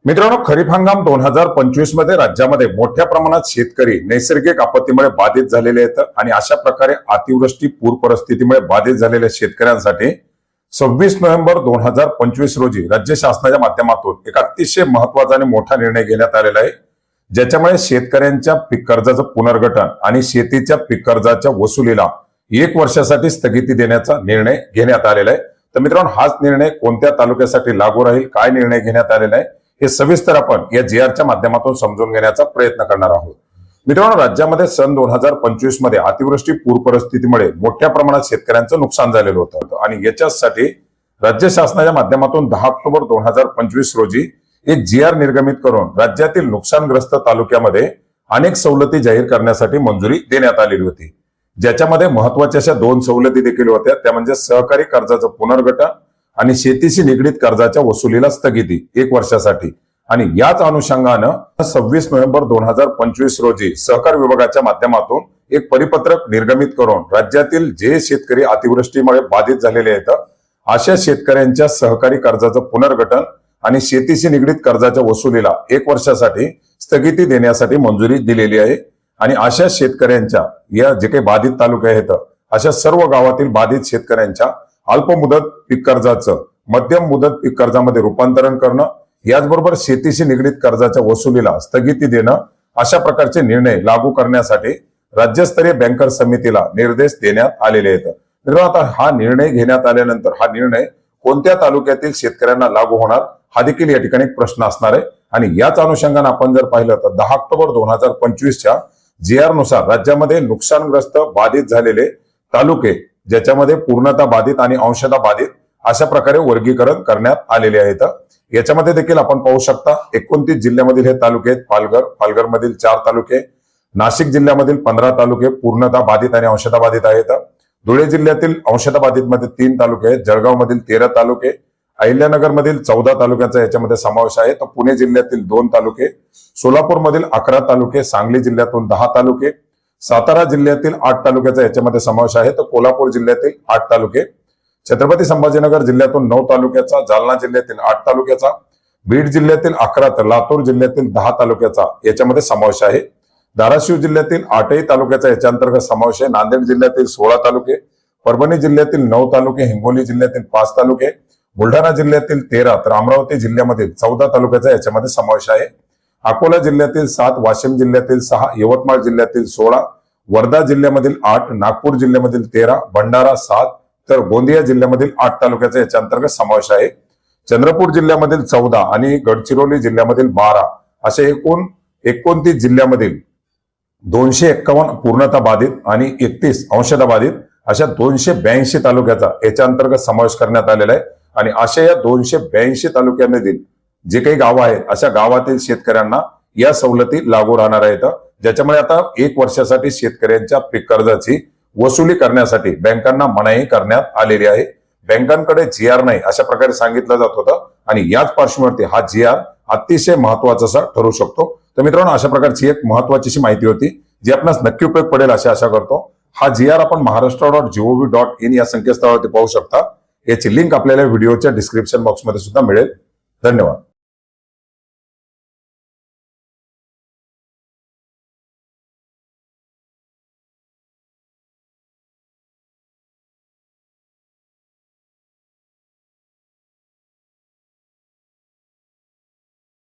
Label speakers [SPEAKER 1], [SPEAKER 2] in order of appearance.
[SPEAKER 1] मित्रांनो, खरीप हंगाम 2025 मध्ये राज्यामध्ये मोठ्या प्रमाणात शेतकरी नैसर्गिक आपत्तीमुळे बाधित झालेले आहेत आणि अशा प्रकारे अतिवृष्टी पूर परिस्थितीमुळे बाधित झालेल्या शेतकऱ्यांसाठी 26 नोव्हेंबर 2025 रोजी राज्य शासनाच्या माध्यमातून एक अतिशय महत्वाचा आणि मोठा निर्णय घेण्यात आलेला आहे, ज्याच्यामुळे शेतकऱ्यांच्या पीक कर्जाचं पुनर्गठन आणि शेतीच्या पीक कर्जाच्या वसुलीला 1 वर्षासाठी स्थगिती देण्याचा निर्णय घेण्यात आलेला आहे। तर मित्रांनो, हाच निर्णय कोणत्या तालुक्यासाठी लागू राहील, काय निर्णय घेण्यात आलेला आहे हे सविस्तर आपण या जीआरच्या माध्यमातून समजून घेण्याचा प्रयत्न करणार आहोत। मित्रांनो, राज्यामध्ये सन 2025 मध्ये अतिवृष्टी पूर परिस्थितीमुळे मोठ्या प्रमाणात शेतकऱ्यांचं नुकसान झालेलं होतं आणि याच्यासाठी राज्य शासनाच्या माध्यमातून 10 ऑक्टोबर 2025 रोजी एक जीआर निर्गमित करून राज्यातील नुकसानग्रस्त तालुक्यामध्ये अनेक सवलती जाहीर करण्यासाठी मंजुरी देण्यात आलेली होती, ज्याच्यामध्ये महत्वाच्या अशा 2 सवलती देखील होत्या। त्या म्हणजे सहकारी कर्जाचं पुनर्गठन आणि शेतीशी निगडीत कर्जाच्या वसुलीला स्थगिती 1 वर्षासाठी। आणि याच अनुषंगानं 26 नोव्हेंबर 2025 रोजी सहकार विभागाच्या माध्यमातून एक परिपत्रक निर्गमित करून राज्यातील जे शेतकरी अतिवृष्टीमुळे बाधित झालेले आहेत अशा शेतकऱ्यांच्या सहकारी कर्जाचं पुनर्गठन आणि शेतीशी निगडीत कर्जाच्या वसुलीला 1 वर्षासाठी स्थगिती देण्यासाठी मंजुरी दिलेली आहे। आणि अशा शेतकऱ्यांच्या या जे काही बाधित तालुके आहेत अशा सर्व गावातील बाधित शेतकऱ्यांच्या अल्प मुदत पीक कर्जाचं मध्यम मुदत पीक कर्जामध्ये रूपांतरण करणं, याचबरोबर शेतीशी निगडीत कर्जाच्या वसुलीला स्थगिती देणं, अशा प्रकारचे निर्णय लागू करण्यासाठी राज्यस्तरीय बँकर समितीला निर्देश देण्यात आलेले आहेत। मित्रांनो, आता हा निर्णय घेण्यात आल्यानंतर हा निर्णय कोणत्या तालुक्यातील शेतकऱ्यांना लागू होणार हा देखील या ठिकाणी प्रश्न असणार आहे। आणि याच अनुषंगाने आपण जर पाहिलं तर 10 ऑक्टोबर 2025 च्या जीआर नुसार राज्यामध्ये नुकसानग्रस्त बाधित झालेले तालुके, ज्याच्यामध्ये पूर्णतः बाधित आणि अंशतः बाधित अशा प्रकारे वर्गीकरण करण्यात आलेले आहेत। याच्यामध्ये देखील आपण पाहू शकता 29 जिल्ह्यामधील हे तालुके आहेत। पालघर मधील 4 तालुके, नाशिक जिल्ह्यामधील 15 तालुके पूर्णतः बाधित आणि अंशतः बाधित आहेत। धुळे जिल्ह्यातील अंशतः बाधित मध्ये 3 तालुके आहेत। जळगाव मधील 13 तालुके, अहिल्यानगर मधील 14 तालुक्यांचा याच्यामध्ये समावेश आहे। तर पुणे जिल्ह्यातील 2 तालुके, सोलापूर मधील 11 तालुके, सांगली जिल्ह्यातून 10 तालुके, सातारा जिल्ह्यातील 8 तालुक्याचा याच्यामध्ये समावेश आहे। तर कोल्हापूर जिल्ह्यातील 8 तालुके, छत्रपती संभाजीनगर जिल्ह्यातून 9 तालुक्याचा, जालना जिल्ह्यातील 8 तालुक्याचा, बीड जिल्ह्यातील 11 तर लातूर जिल्ह्यातील 10 तालुक्याचा याच्यामध्ये समावेश आहे। धाराशिव जिल्ह्यातील 8 तालुक्याचा याच्या अंतर्गत समावेश आहे। नांदेड जिल्ह्यातील 16 तालुके, परभणी जिल्ह्यातील 9 तालुके, हिंगोली जिल्ह्यातील 5 तालुके, बुलढाणा जिल्ह्यातील 13 तर अमरावती जिल्ह्यामधील 14 तालुक्याचा याच्यामध्ये समावेश आहे। अकोला जिल्ह्यातील 7, वाशिम जिल्ह्यातील 6, यवतमाळ जिल्ह्यातील 16, वर्धा जिल्ह्यामधील 8, नागपूर जिल्ह्यामधील 13, भंडारा 7 तर गोंदिया जिल्ह्यामधील 8 तालुक्याचा याच्या अंतर्गत समावेश आहे। चंद्रपूर जिल्ह्यामधील 14 आणि गडचिरोली जिल्ह्यामधील 12 असे एकूण 29 जिल्ह्यामधील 251 पूर्णतः बाधित आणि 31 अंशतः बाधित अशा 282 तालुक्याचा याच्या अंतर्गत समावेश करण्यात आलेला आहे। आणि अशा या 282 तालुक्यामधील जे काही गावं आहेत अशा गावातील शेतकऱ्यांना या सवलती लागू राहणार आहेत, ज्याच्यामुळे आता 1 वर्षासाठी शेतकऱ्यांच्या पीक कर्जाची वसुली करण्यासाठी बँकांना मनाई करण्यात आलेली आहे। बँकांकडे जीआर नाही अशा प्रकारे सांगितलं जात होतं आणि याच पार्श्वभूमीवरती हा जीआर अतिशय महत्वाचा असा ठरू शकतो। तर मित्रांनो, अशा प्रकारची एक महत्वाची माहिती होती जी आपणास नक्की उपयोग पडेल अशी आशा करतो। हा जीआर आपण महाराष्ट्र.gov.in या संकेतस्थळावरती पाहू शकता। याची लिंक आपल्याला व्हिडिओच्या डिस्क्रिप्शन बॉक्समध्ये सुद्धा मिळेल। धन्यवाद।